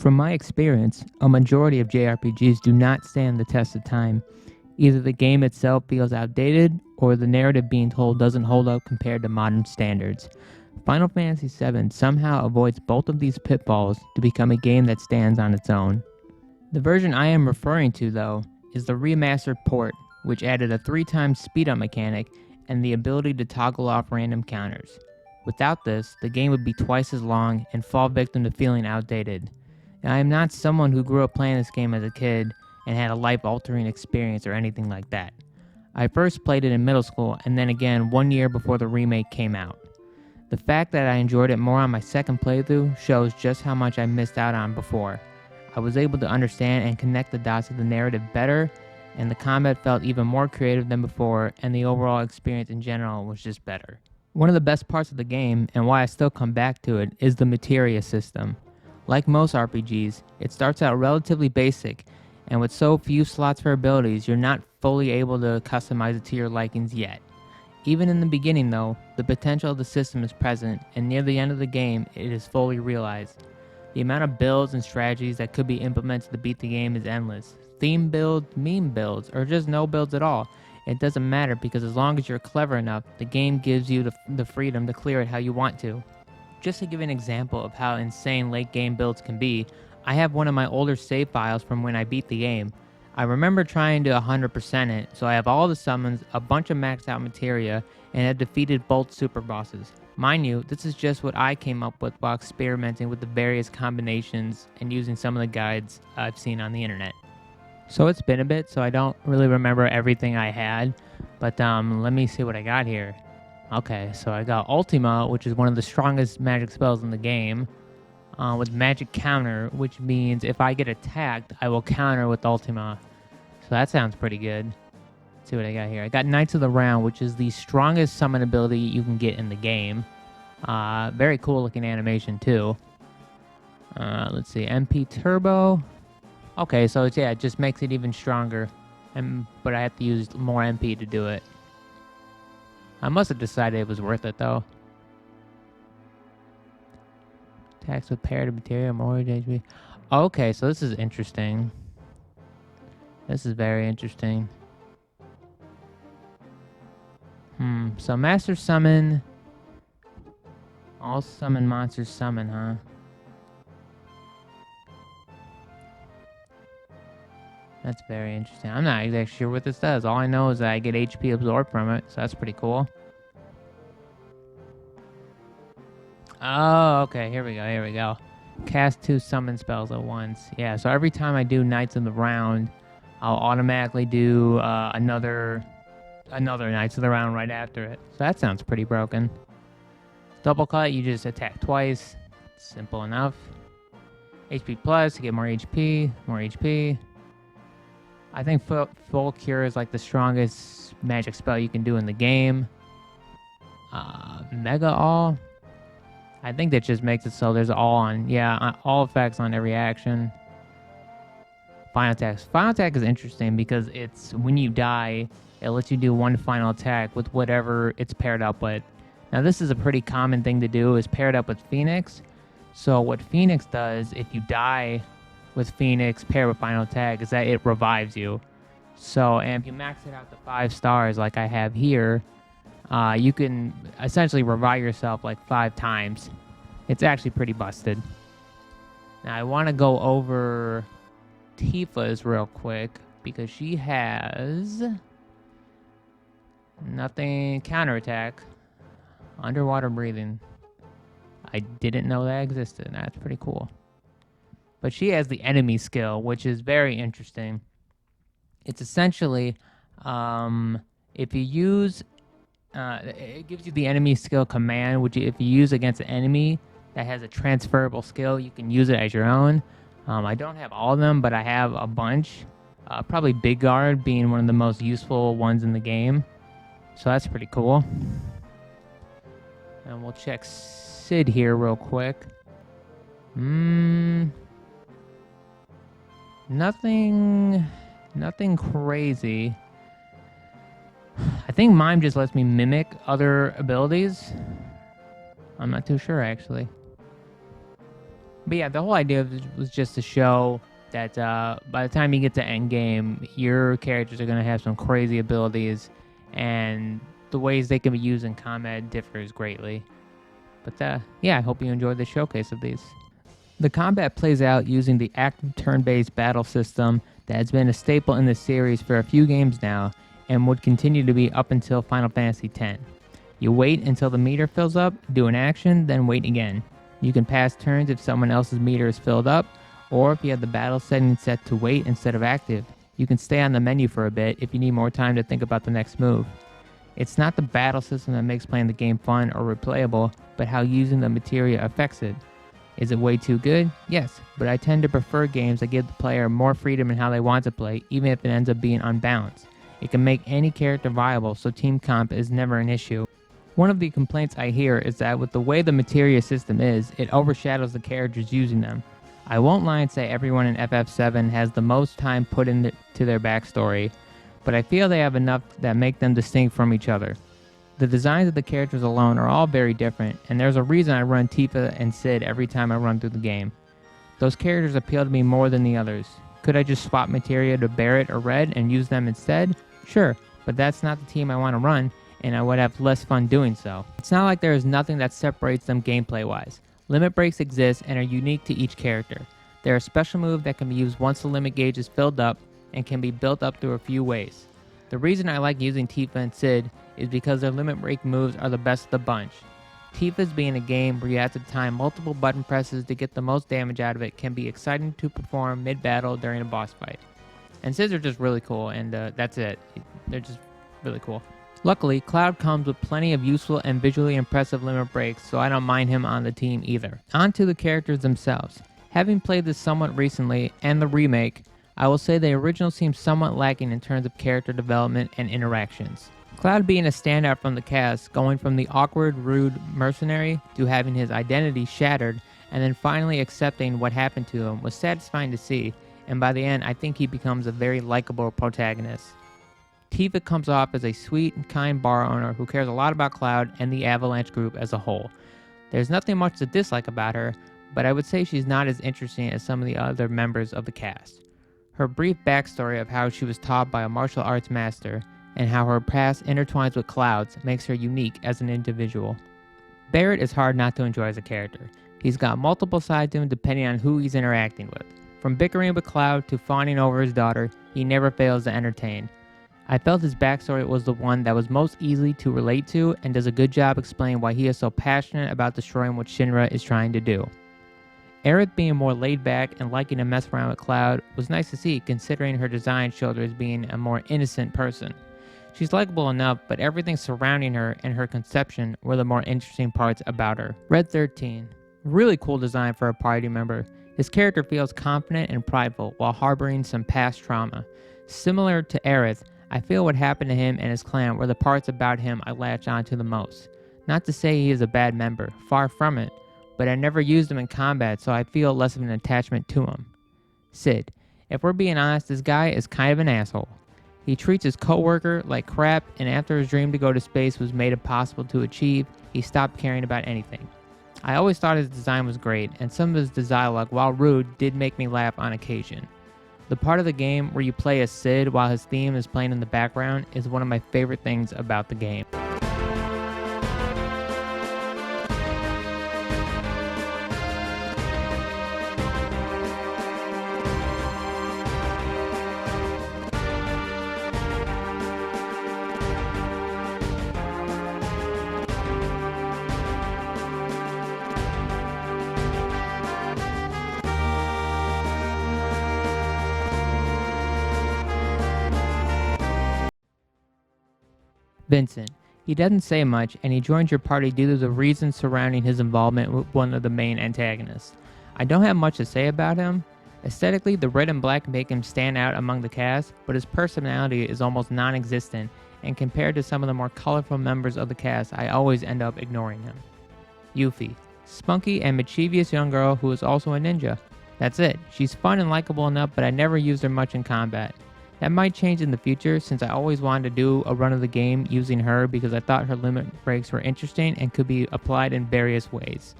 From my experience, a majority of JRPGs do not stand the test of time. Either the game itself feels outdated, or the narrative being told doesn't hold up compared to modern standards. Final Fantasy VII somehow avoids both of these pitfalls to become a game that stands on its own. The version I am referring to, though, is the remastered port, which added a 3 times speed up mechanic and the ability to toggle off random counters. Without this, the game would be twice as long and fall victim to feeling outdated. And I am not someone who grew up playing this game as a kid and had a life-altering experience or anything like that. I first played it in middle school and then again 1 year before the remake came out. The fact that I enjoyed it more on my second playthrough shows just how much I missed out on before. I was able to understand and connect the dots of the narrative better, and the combat felt even more creative than before, and the overall experience in general was just better. One of the best parts of the game, and why I still come back to it, is the materia system. Like most RPGs, it starts out relatively basic, and with so few slots for abilities, you're not fully able to customize it to your likings yet. Even in the beginning though, the potential of the system is present, and near the end of the game, it is fully realized. The amount of builds and strategies that could be implemented to beat the game is endless. Theme builds, meme builds, or just no builds at all. It doesn't matter because as long as you're clever enough, the game gives you the freedom to clear it how you want to. Just to give an example of how insane late game builds can be, I have one of my older save files from when I beat the game. I remember trying to 100% it, so I have all the summons, a bunch of maxed out materia, and have defeated both super bosses. Mind you, this is just what I came up with while experimenting with the various combinations and using some of the guides I've seen on the internet. So it's been a bit, so I don't really remember everything I had, but let me see what I got here. Okay, so I got Ultima, which is one of the strongest magic spells in the game, with magic counter, which means if I get attacked, I will counter with Ultima. So that sounds pretty good. Let's see what I got here. I got Knights of the Round, which is the strongest summon ability you can get in the game. Very cool looking animation too. Let's see, MP Turbo. Okay, so it just makes it even stronger, but I have to use more MP to do it. I must have decided it was worth it though. Attacks with parried materia, more HP. Okay, so this is interesting. This is very interesting. So Master Summon. All summon monsters summon, huh? That's very interesting. I'm not exactly sure what this does. All I know is that I get HP absorbed from it, so that's pretty cool. Oh, okay. Here we go. Cast 2 summon spells at once. Yeah, so every time I do Knights of the Round, I'll automatically do another Knights of the Round right after it. So that sounds pretty broken. Double cut, you just attack twice. Simple enough. HP plus, to get more HP, more HP. I think Full Cure is like the strongest magic spell you can do in the game. Mega All. I think that just makes it so there's all effects on every action. Final attack. Final attack is interesting because it's when you die, it lets you do one final attack with whatever it's paired up with. Now this is a pretty common thing to do, is paired up with Phoenix. So what Phoenix does, if you die with Phoenix paired with final attack, is that it revives you. So, and if you max it out to 5 stars like I have here, you can essentially revive yourself like 5 times. It's actually pretty busted. Now I want to go over Tifa's real quick because she has nothing, counterattack, underwater breathing. I didn't know that existed. That's pretty cool. But she has the enemy skill, which is very interesting. It's essentially, if you use, it gives you the enemy skill command, which if you use against an enemy that has a transferable skill, you can use it as your own. I don't have all of them, but I have a bunch. Probably Big Guard being one of the most useful ones in the game. So that's pretty cool. And we'll check Sid here real quick. Nothing crazy. I think Mime just lets me mimic other abilities. I'm not too sure, actually. But yeah, the whole idea of it was just to show that by the time you get to endgame, your characters are going to have some crazy abilities, and the ways they can be used in combat differs greatly. But yeah, I hope you enjoyed the showcase of these. The combat plays out using the active turn-based battle system that has been a staple in the series for a few games now, and would continue to be up until Final Fantasy X. You wait until the meter fills up, do an action, then wait again. You can pass turns if someone else's meter is filled up, or if you have the battle setting set to wait instead of active. You can stay on the menu for a bit if you need more time to think about the next move. It's not the battle system that makes playing the game fun or replayable, but how using the materia affects it. Is it way too good? Yes, but I tend to prefer games that give the player more freedom in how they want to play, even if it ends up being unbalanced. It can make any character viable, so team comp is never an issue. One of the complaints I hear is that with the way the materia system is, it overshadows the characters using them. I won't lie and say everyone in FF7 has the most time put into their backstory, but I feel they have enough that make them distinct from each other. The designs of the characters alone are all very different, and there's a reason I run Tifa and Cid every time I run through the game. Those characters appeal to me more than the others. Could I just swap materia to Barret or Red and use them instead? Sure, but that's not the team I want to run, and I would have less fun doing so. It's not like there is nothing that separates them gameplay-wise. Limit breaks exist and are unique to each character. They're a special move that can be used once the limit gauge is filled up and can be built up through a few ways. The reason I like using Tifa and Cid is because their limit break moves are the best of the bunch. Tifa's being a game where you have to time multiple button presses to get the most damage out of it can be exciting to perform mid-battle during a boss fight. And Cid's are just really cool, and that's it. They're just really cool. Luckily, Cloud comes with plenty of useful and visually impressive limit breaks, so I don't mind him on the team either. On to the characters themselves. Having played this somewhat recently, and the remake, I will say the original seems somewhat lacking in terms of character development and interactions. Cloud being a standout from the cast, going from the awkward, rude mercenary to having his identity shattered, and then finally accepting what happened to him was satisfying to see, and by the end I think he becomes a very likable protagonist. Tifa comes off as a sweet and kind bar owner who cares a lot about Cloud and the Avalanche group as a whole. There's nothing much to dislike about her, but I would say she's not as interesting as some of the other members of the cast. Her brief backstory of how she was taught by a martial arts master and how her past intertwines with Cloud's makes her unique as an individual. Barret is hard not to enjoy as a character. He's got multiple sides to him depending on who he's interacting with. From bickering with Cloud to fawning over his daughter, he never fails to entertain. I felt his backstory was the one that was most easy to relate to and does a good job explaining why he is so passionate about destroying what Shinra is trying to do. Aerith being more laid back and liking to mess around with Cloud was nice to see considering her design showed her as being a more innocent person. She's likable enough, but everything surrounding her and her conception were the more interesting parts about her. Red 13. Really cool design for a party member. His character feels confident and prideful while harboring some past trauma. Similar to Aerith, I feel what happened to him and his clan were the parts about him I latch onto the most. Not to say he is a bad member, far from it, but I never used him in combat, so I feel less of an attachment to him. Cid. If we're being honest, this guy is kind of an asshole. He treats his co-worker like crap, and after his dream to go to space was made impossible to achieve, he stopped caring about anything. I always thought his design was great, and some of his dialogue, while rude, did make me laugh on occasion. The part of the game where you play as Cid while his theme is playing in the background is one of my favorite things about the game. Vincent. He doesn't say much, and he joins your party due to the reasons surrounding his involvement with one of the main antagonists. I don't have much to say about him. Aesthetically, the red and black make him stand out among the cast, but his personality is almost non-existent, and compared to some of the more colorful members of the cast, I always end up ignoring him. Yuffie. Spunky and mischievous young girl who is also a ninja. That's it. She's fun and likable enough, but I never used her much in combat. That might change in the future since I always wanted to do a run of the game using her because I thought her limit breaks were interesting and could be applied in various ways.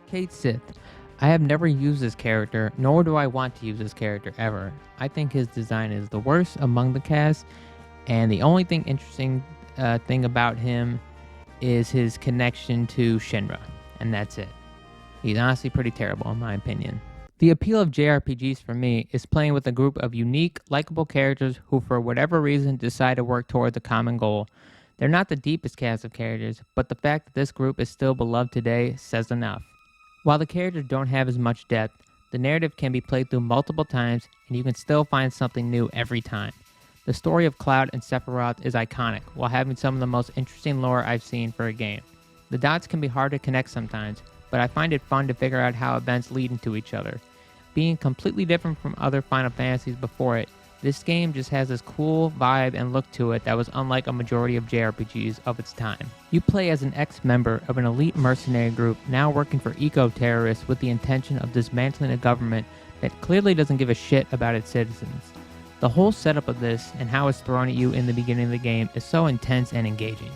Cait Sith. I have never used this character, nor do I want to use this character ever. I think his design is the worst among the cast, and the only thing interesting thing about him is his connection to Shinra, and that's it. He's honestly pretty terrible in my opinion. The appeal of JRPGs for me is playing with a group of unique, likable characters who for whatever reason decide to work towards a common goal. They're not the deepest cast of characters, but the fact that this group is still beloved today says enough. While the characters don't have as much depth, the narrative can be played through multiple times and you can still find something new every time. The story of Cloud and Sephiroth is iconic, while having some of the most interesting lore I've seen for a game. The dots can be hard to connect sometimes, but I find it fun to figure out how events lead into each other. Being completely different from other Final Fantasies before it, this game just has this cool vibe and look to it that was unlike a majority of JRPGs of its time. You play as an ex-member of an elite mercenary group now working for eco-terrorists with the intention of dismantling a government that clearly doesn't give a shit about its citizens. The whole setup of this and how it's thrown at you in the beginning of the game is so intense and engaging.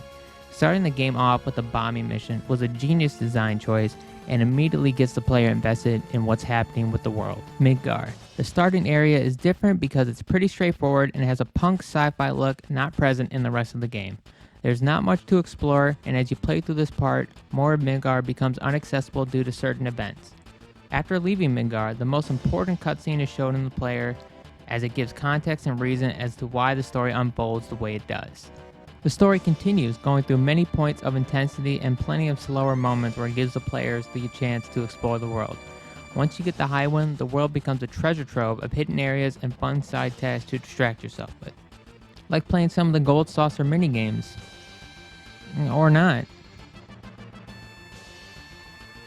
Starting the game off with a bombing mission was a genius design choice and immediately gets the player invested in what's happening with the world. Midgar. The starting area is different because it's pretty straightforward and has a punk sci-fi look not present in the rest of the game. There's not much to explore, and as you play through this part, more of Midgar becomes inaccessible due to certain events. After leaving Midgar, the most important cutscene is shown in the player, as it gives context and reason as to why the story unfolds the way it does. The story continues, going through many points of intensity and plenty of slower moments where it gives the players the chance to explore the world. Once you get the high one, the world becomes a treasure trove of hidden areas and fun side tasks to distract yourself with. Like playing some of the Gold Saucer minigames. Or not.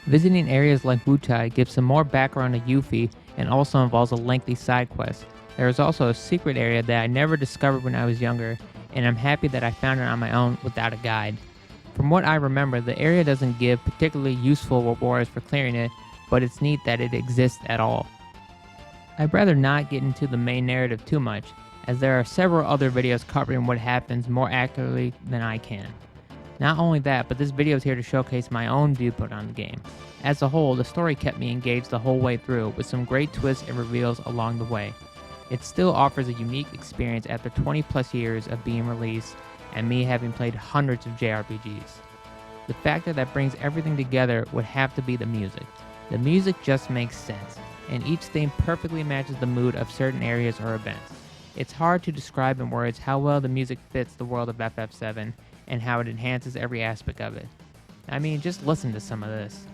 Visiting areas like Wutai gives some more background to Yuffie and also involves a lengthy side quest. There is also a secret area that I never discovered when I was younger, and I'm happy that I found it on my own without a guide. From what I remember, the area doesn't give particularly useful rewards for clearing it, but it's neat that it exists at all. I'd rather not get into the main narrative too much, as there are several other videos covering what happens more accurately than I can. Not only that, but this video is here to showcase my own viewpoint on the game. As a whole, the story kept me engaged the whole way through, with some great twists and reveals along the way. It still offers a unique experience after 20 plus years of being released and me having played hundreds of JRPGs. The factor that brings everything together would have to be the music. The music just makes sense, and each theme perfectly matches the mood of certain areas or events. It's hard to describe in words how well the music fits the world of FF7 and how it enhances every aspect of it. I mean, just listen to some of this.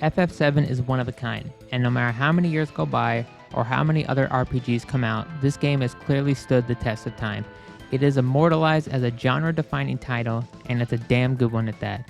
FF7 is one of a kind, and no matter how many years go by or how many other RPGs come out, this game has clearly stood the test of time. It is immortalized as a genre-defining title, and it's a damn good one at that.